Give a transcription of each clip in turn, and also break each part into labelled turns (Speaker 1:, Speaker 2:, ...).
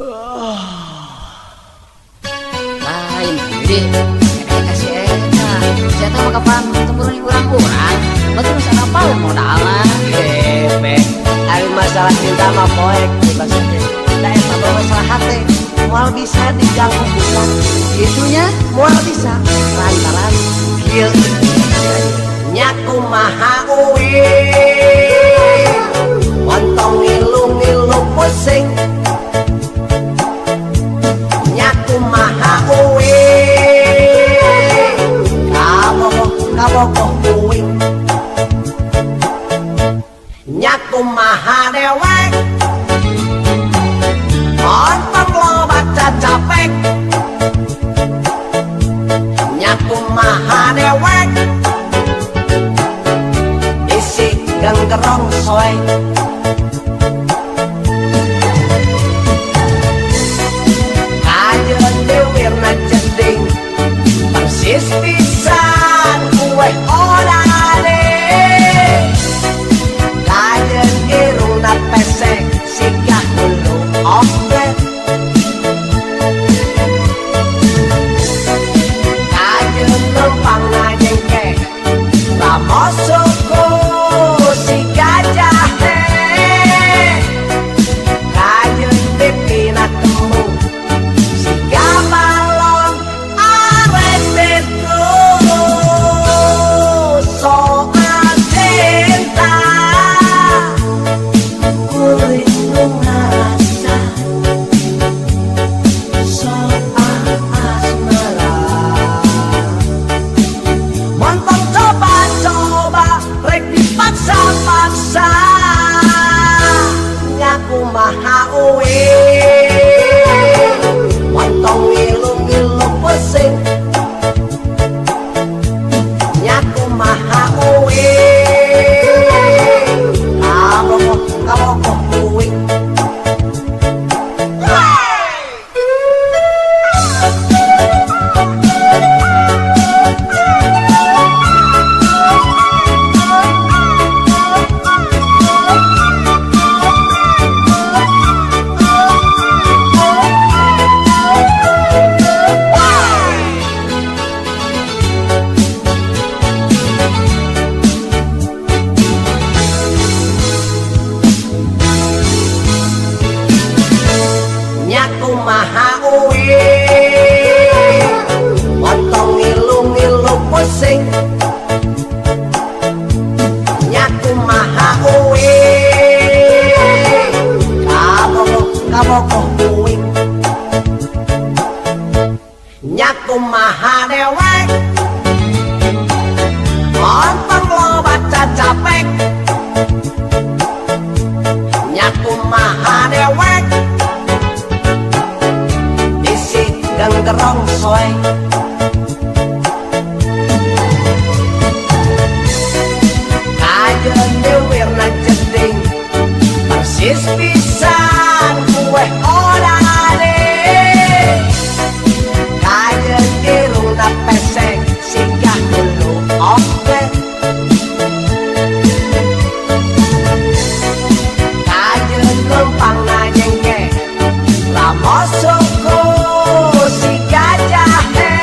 Speaker 1: Lain jadi kasih enak. Saya tahu kapan temurun kurang-kurang. Betul masa kapal modalan.
Speaker 2: Bek, hari masalah cinta mah poek dibasahnya. Da eta masalah hati, moal bisa diganggu bukan. Gitunya moal bisa lantaran kieu. Nya kumaha uwi. Montong ngilu-ngilu pusing. Nya kumaha uwi. Kabok uwi. Nya kumaha dewek. Montong loba capek. Nya kumaha dewek. Isi genggerong soy. Kajeun dewirna jeding. Persis pisan kue orane. Kajeun irungna pesek siga hulu oke. Kajeun lempangna jengke ramosuku si gajah teh. Kajeun pipina temu si gabalon arek betu. Soal cinta kulit ngerasa. Soal asmara montong coba-coba rek dipaksa-paksa. Ngaku maha uwi. Montong ngilu-ngilu pusing. Nyaku maha uwi. Kabok uwi. Nyaku maha uwi. Montong ngilu-ngilu pusing. Nyaku maha uwi. Kabok uwi. Nyaku maha dewek. Montong loba capek. Nyaku maha dewek. Isi genggerong soy. Kajeun dewirna jeding. Persis pisan kue orane. Kajeun irungna pesek siga hulu oke. Kajeun lempangna jengke ramosuku si gajah teh.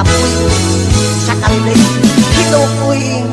Speaker 2: puing sakali deui kitu puing.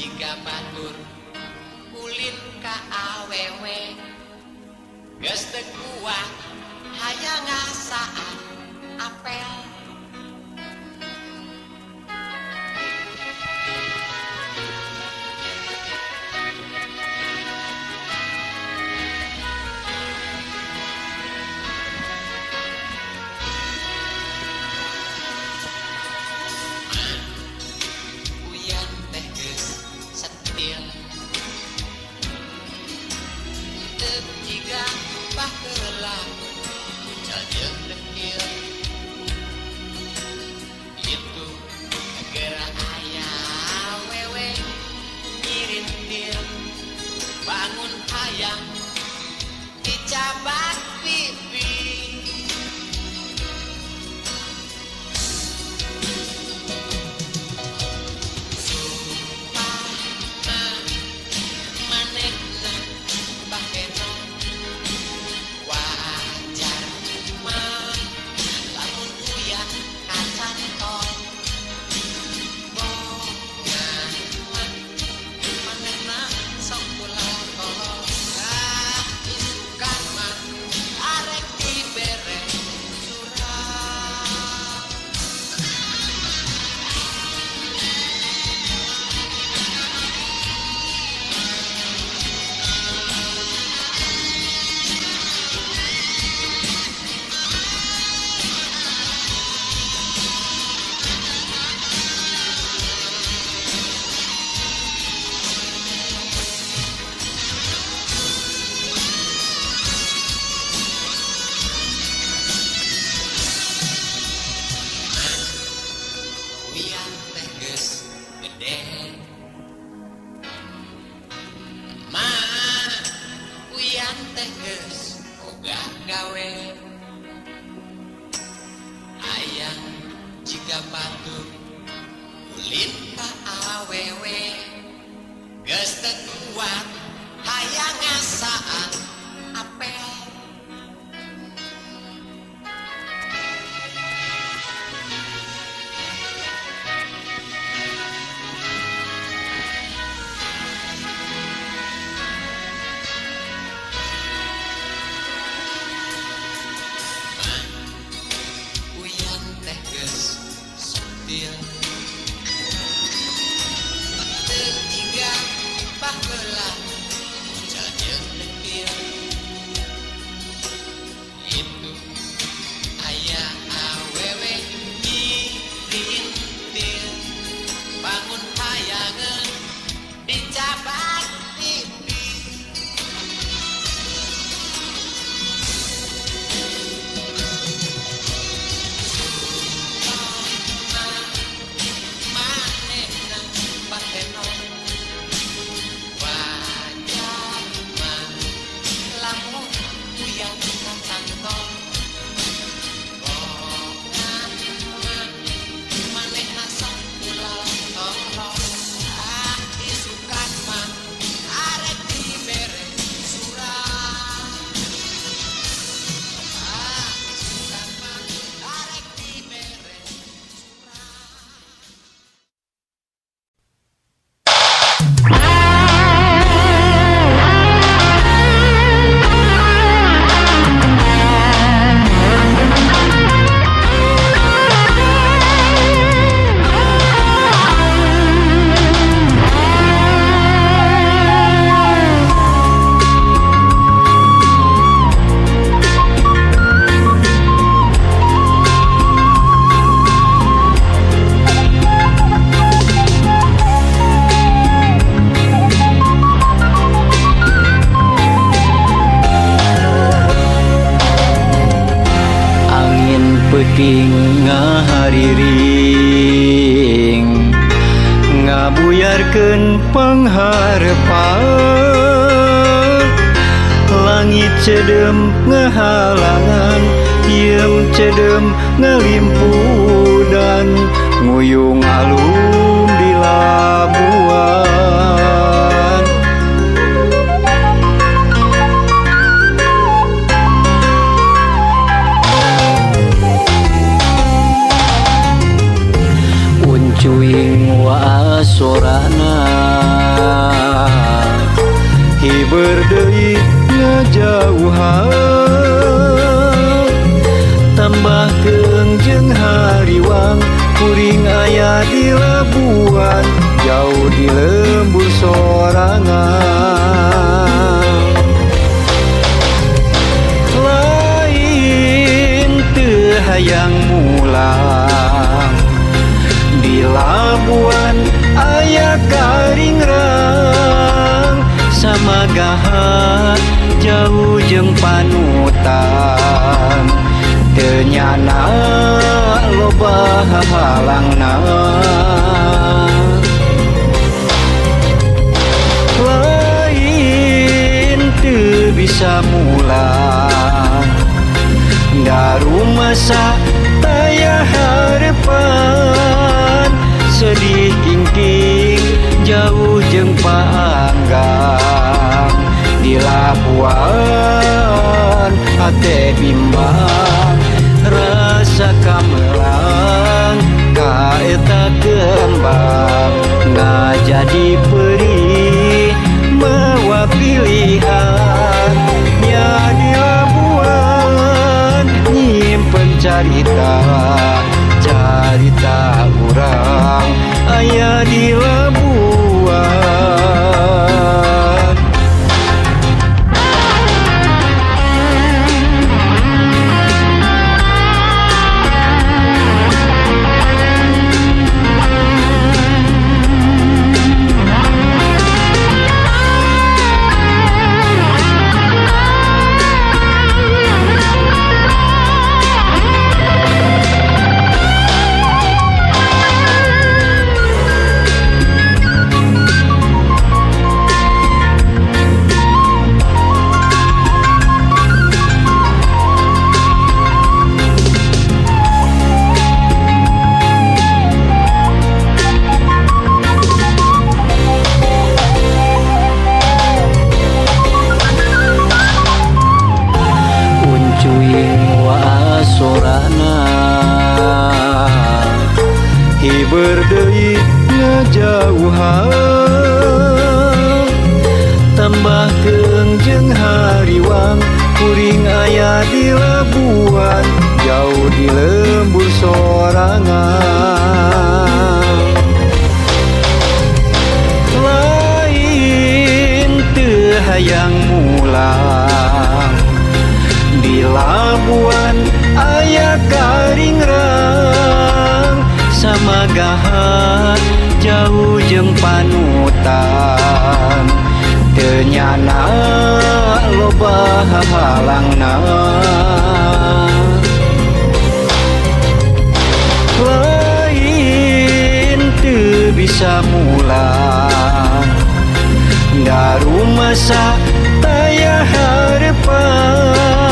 Speaker 3: jika batur ulin ka awewe geus teu kuat hayang ngasaan apel. Bangun hayang dicabat pipi supaya manehna bakena wajar mah lamun uyan kacantol bonga mah manehna sok pulang isukan mah arek dibere surat. Uyan teh geus gede mah uyan teh geus boga gawe hayang jika batur ulin ka awewe geus teu kuat hayang ngasaan apel. Uyan teh geus sutil teu jiga baheula muncul jeung dekil itu aya awewe dirintil bangun hayangeun dicabat pipi manehna bakena wajar mah lamun uyan kacantol bonga mah manehna sok pulang tolong isukan mah arek dibere surat. Isukan mah arek dibere surat.
Speaker 4: Angin peuting ngahariring ngabuyarkeun pangharepan langit cedem ngehalangan iem cedem ngelimpudan nguyung alun di labuan. Uncuing wasorana hiber deui ngajauhan tambahkeun jeung hariwang kuring aya di Labuan jauh di lembur sorangan lain teu hayang mulang di Labuan aya karingrang samagahan jauh jeung panutan teu nyana loba halangna lain teu bisa mulang da rumasa taya harepan sedih kingking jauh jeung paanggang di Labuan hate bimbang rasa kamelang kaeta kembang ngajadi perih mawa pilihan nya di Labuan nyimpen carita urang aya di Labuan hiber deui ngajauhan tambahkeun jeung hariwang kuring aya di Labuan jauh di lembur sorangan lain teu hayang mulang di Labuan aya karingrang samagahan jauh jeung panutan teu nyana loba halangna lain teu bisa mulang da rumasa taya harepan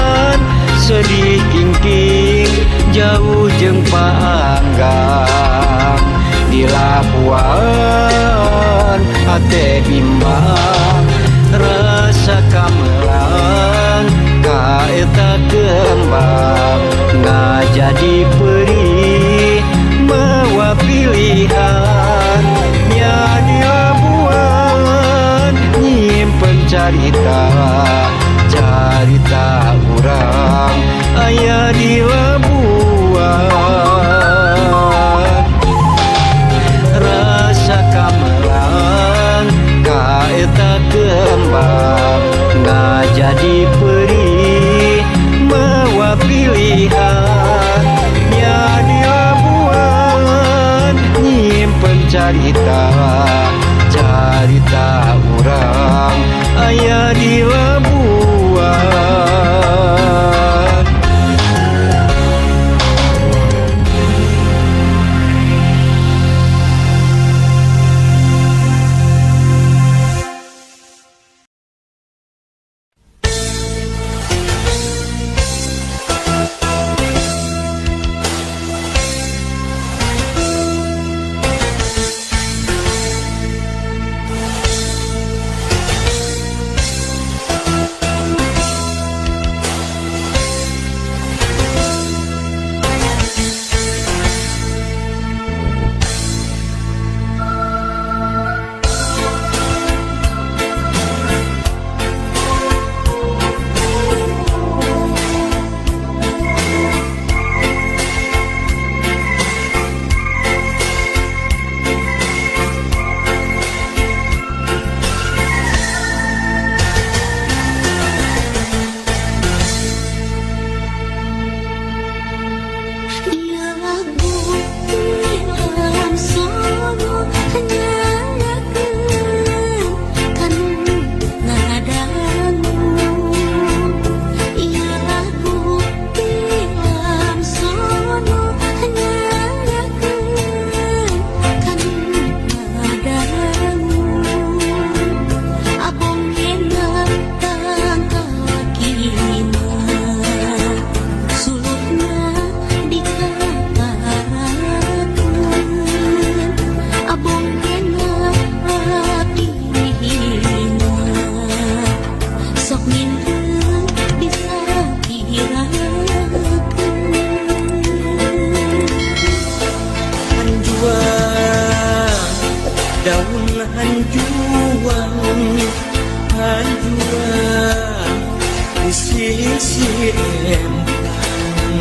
Speaker 4: sedih kingking jauh jeung paanggang di Labuan hate bimbang rasa kamelang kaeta kembang ngajadi perih mawa pilihan nya di Labuan nyimpen carita urang aya di Labuan rasa kamelang kaeta kembang ngajadi perih mawa pilihan nya di Labuan nyimpen carita urang aya di Labuan hanjuang daun hanjuang hanjuang di sisi empang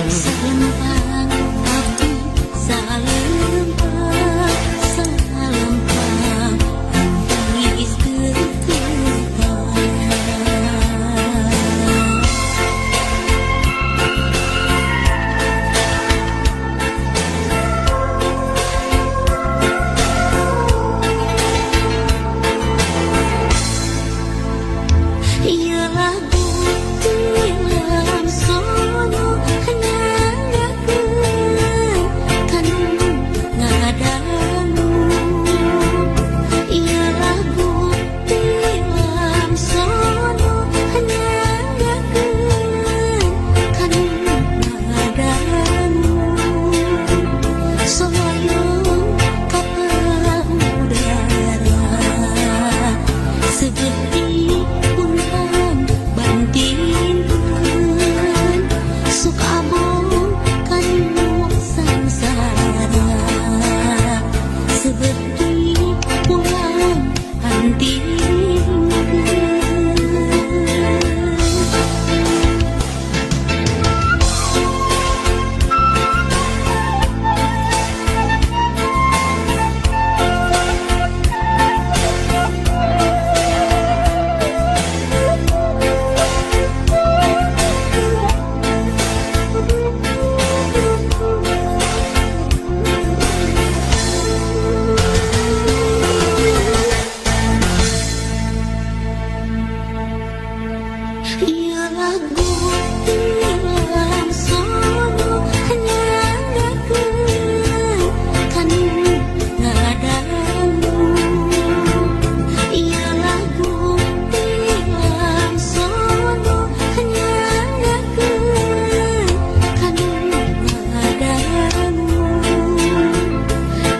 Speaker 5: Salempang aku salempang salempang tangis ketutupang Ia lagu tilam sono nyanyakeun kanu ngadamu Ia lagu tilam sono nyanyakeun kanu ngadamu Soyong kapal udara seperti pulang bandingkeun sok abong kanu sangsara seperti pulang bandingkeun Ia lagu tilam sono nyanyakeun kanu ngadamu Ia lagu tilam sono nyanyakeun kanu ngadamu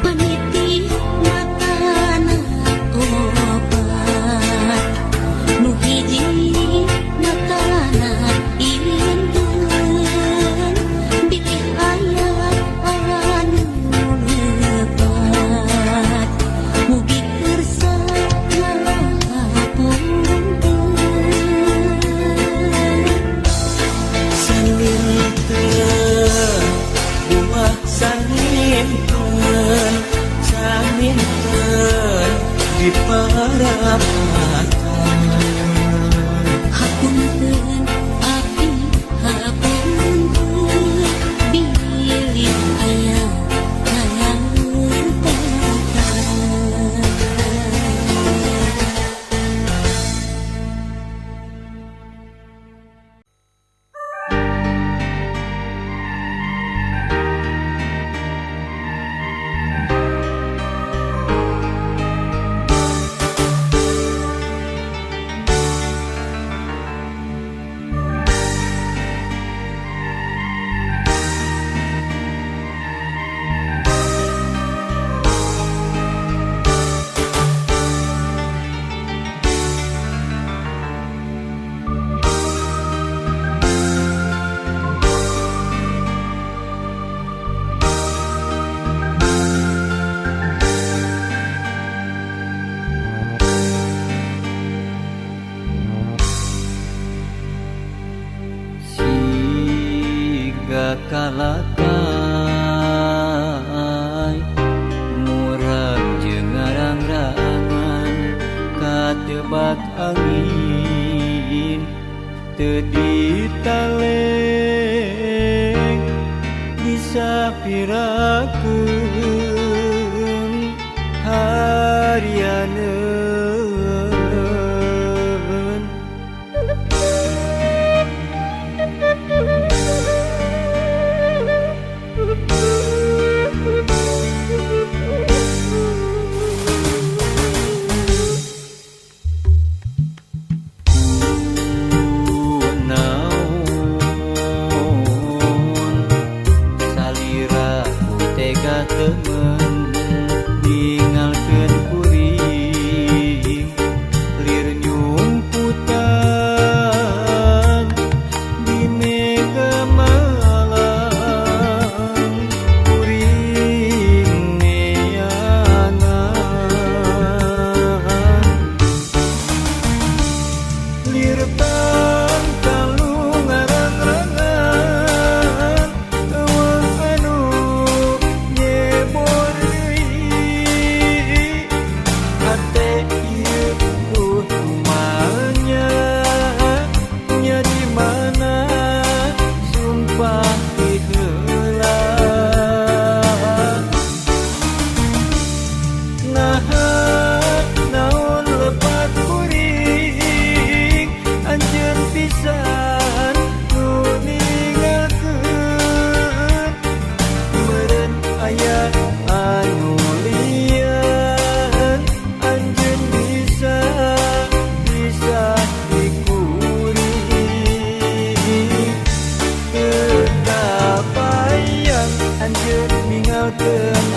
Speaker 5: Peniti matana obat nu hiji matana irinkeun bilih aya anu lebat mugi kersa ngapunten
Speaker 4: saminten buah saminten saminten di parapatan
Speaker 5: Hapunten abdi hapunten bilih aya
Speaker 4: siga kalakai murag jeung ngarang-rangan katebak angin teu ditaleng disapirakeun harianeun naon salira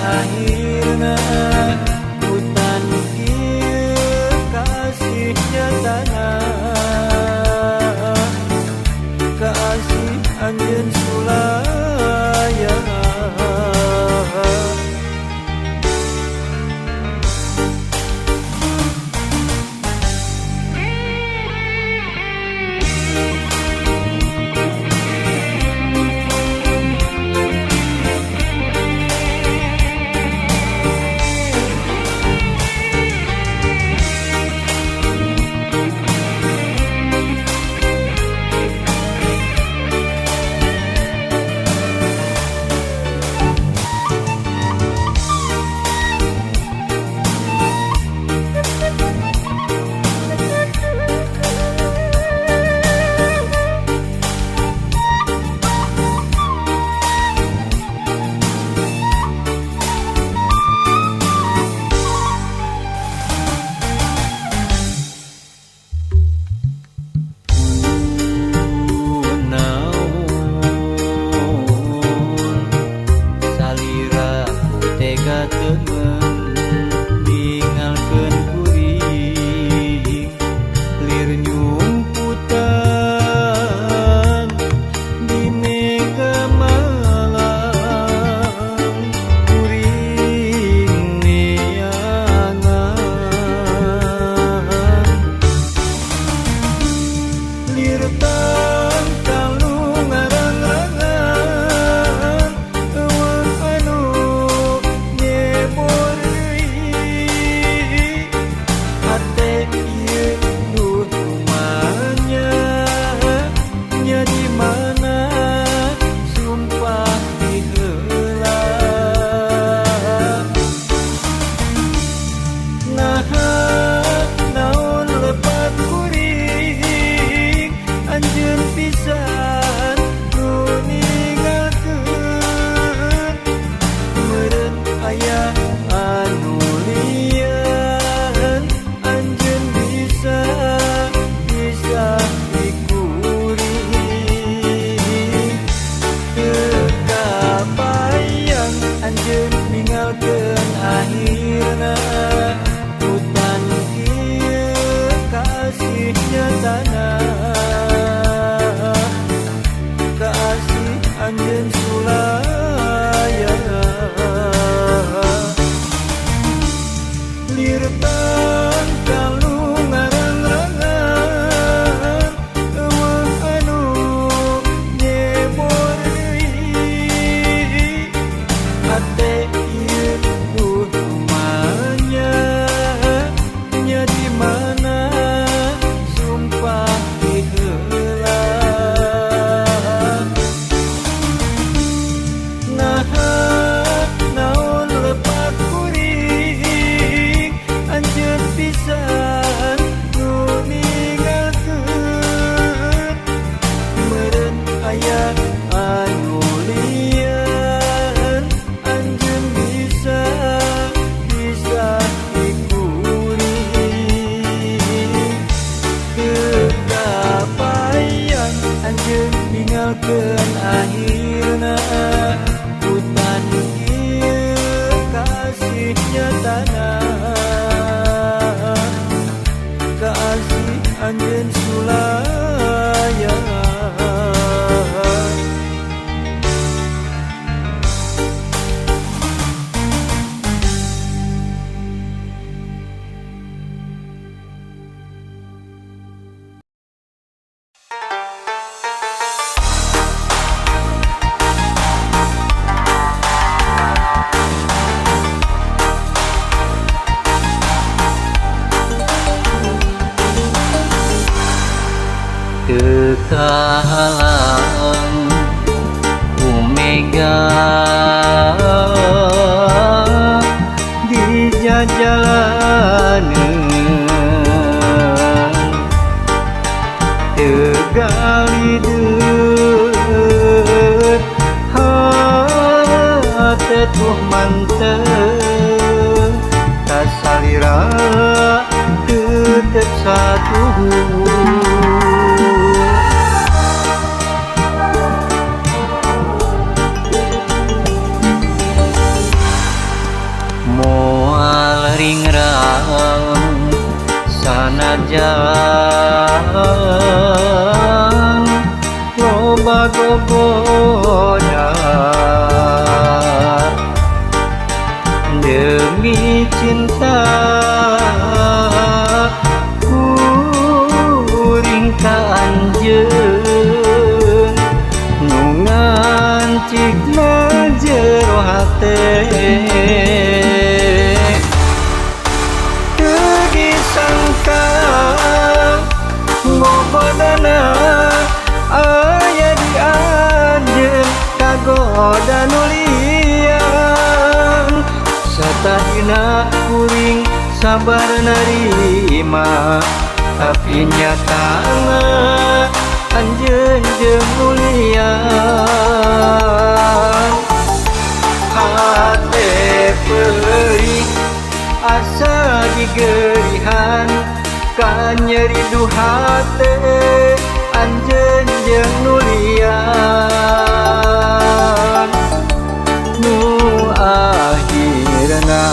Speaker 4: akhirna hutan ieu kasih nyatana kasih anjeun sulaya Kekahalang Omega di jalanan tegali deut hate tuh mantep kasalira tetep satu moal ringrang sanajan loba gogoda demi cinta kuring ka anjeun nu ngancikna jero hate teu disangka ngobodana aya di anjeun kagoda nulian satahina kuring sabar narima tapi nyatana anjeun jeung nulian hate perih asa digerihan ka nyeri duhate anjeun jeung nulian nu akhirna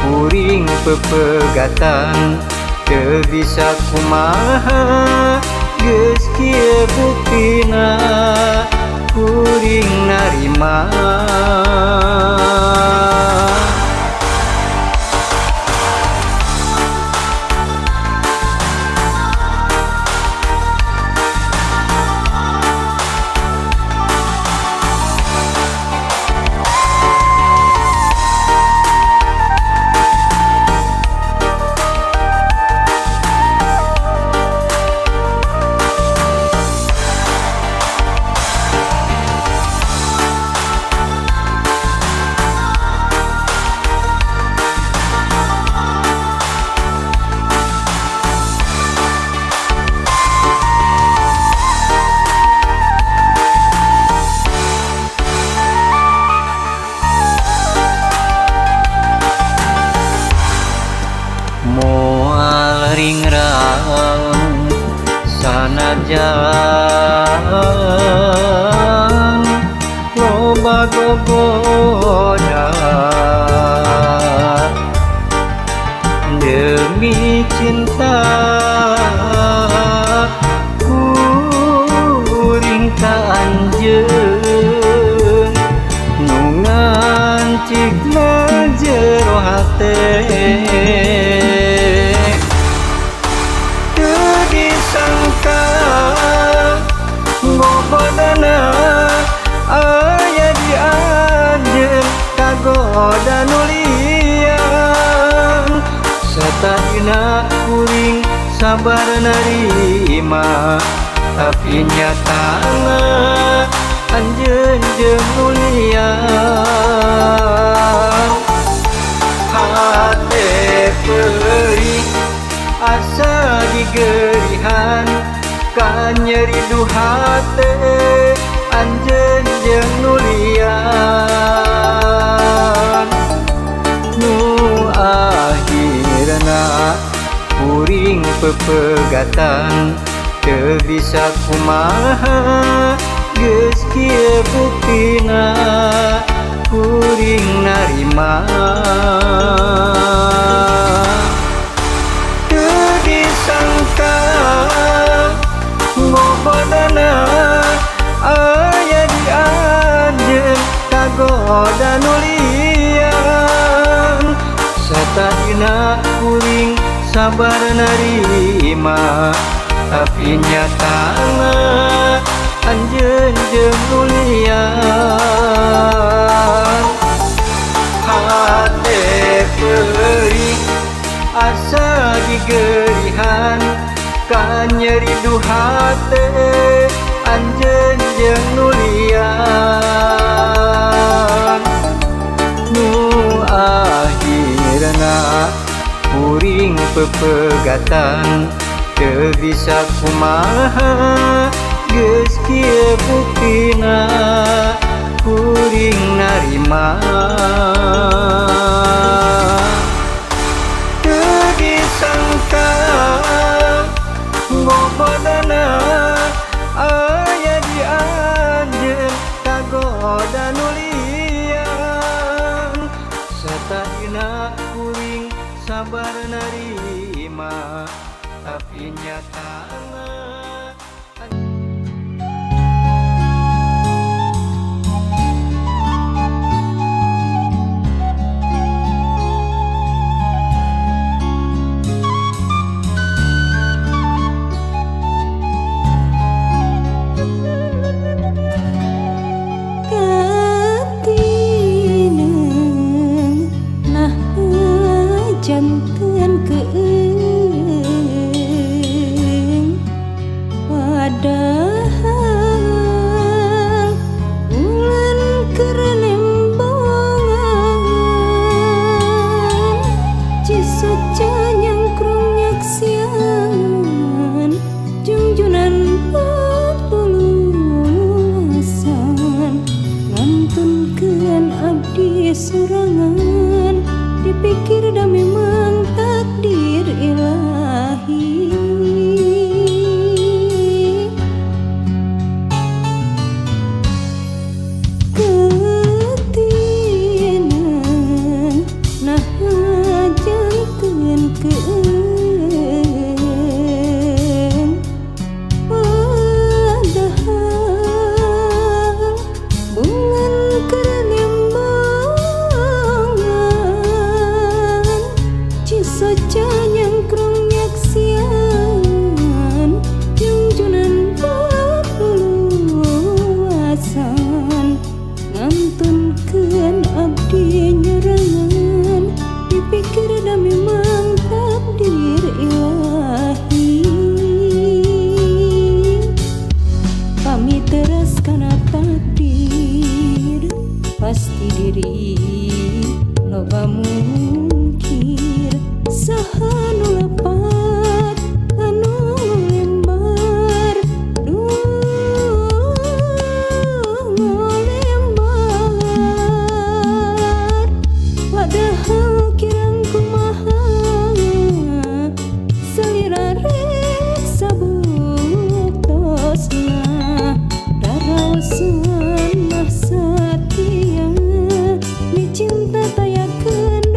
Speaker 4: kuring pepegatan teu bisa kumaha geus kieu buktina kuring narima moal ringrang sanajan loba gogoda demi cinta kuring ka anjeun nu ngancikna jero hate disangka ngobodana aya di anjeun kagoda nulian satahina kuring sabar narima tapi nyatana anjeun jeung nulian hate perih asa digerihan ka nyeri duhate anjeun jeung nulian nu akhirna kuring pepegatan teu bisa kumaha geus kieu buktina kuring narima disangka ngobodana aya di anjeun kagoda nulian satahina kuring sabar narima tapi nyatana anjeun jeung nulian hate perih asa digerihan ka nyeri duhate anjeun jeung nulian nu akhirna kuring pepegatan teu bisa kumaha geus kieu buktina kuring narima teu disangka ngobodana aya di anjeun kagoda nulian satahina Ayeuna kuring sabar nerima tapi nyata
Speaker 5: Katineng nah janten keung padahal bulan kerembongan cisoca nyangkrung nyaksian jungjunan pulusan ngantunkeun abdi sorangan dipikir dah memang takdir ilahi ketinang nah janten keung padahal bulan kerembongan cisoca nyangkrung nyaksian jungjunan papuluasan ngantunkeun abdi nyerangan dipikir dah memang takdir ilahi kami teras kana takdir pasti diri loba mungkir saha nu lapat anu lembar lembar padahal kirang kumaha salira rek sabuktosna daraosan mah satia ni cinta tayakeun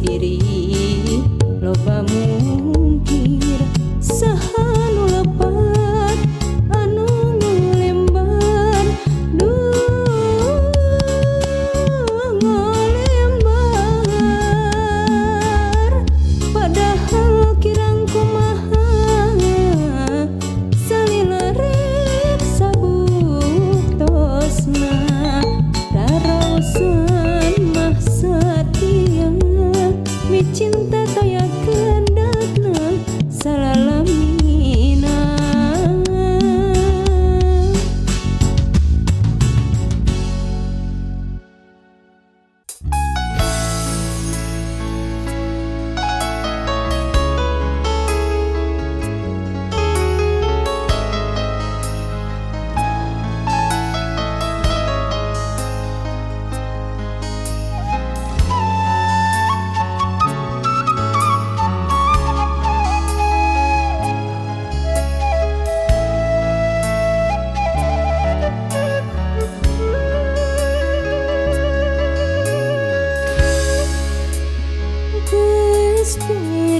Speaker 5: diri loba mungkir saha nu lepat anu ngulembar ngulembar padahal kirang kumaha salila rek sabuktosna raraosan mah satia cinta taya kendakna salalamina.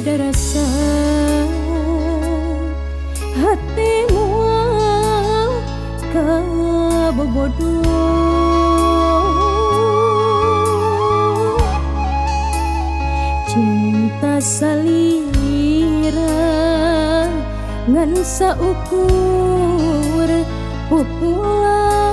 Speaker 5: Beda rasa hati mual kabobodoh cinta salira ngan saukur populasan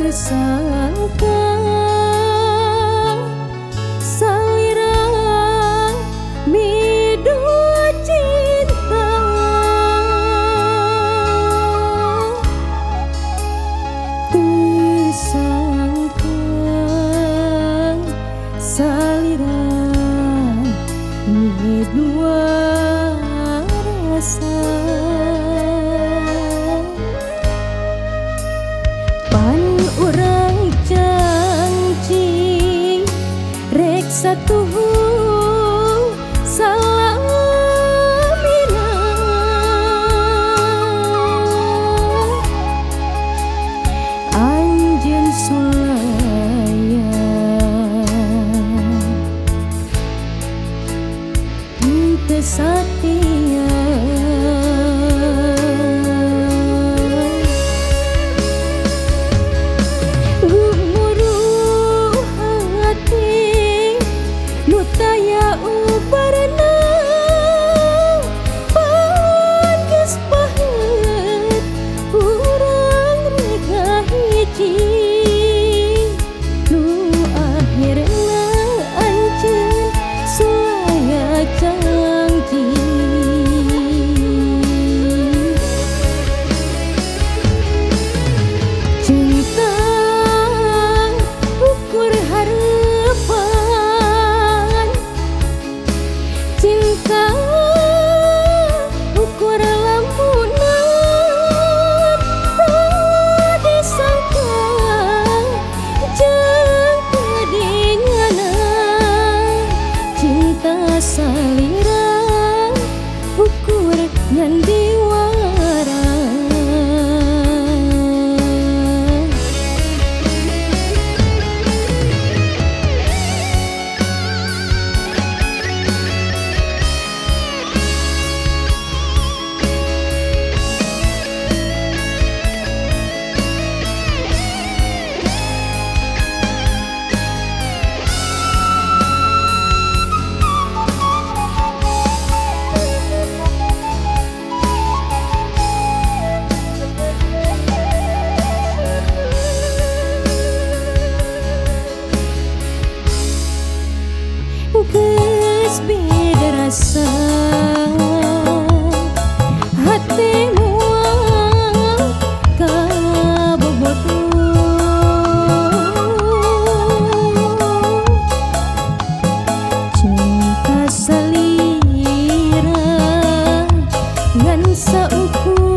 Speaker 5: sangka salira midu cinta tersangka salira midu rasa urang janji rek satu salamina anjeun sulayan teu satia salira ukur ngan diwara geus beda rasa hati mual kabobodoh cinta salira ngan saukur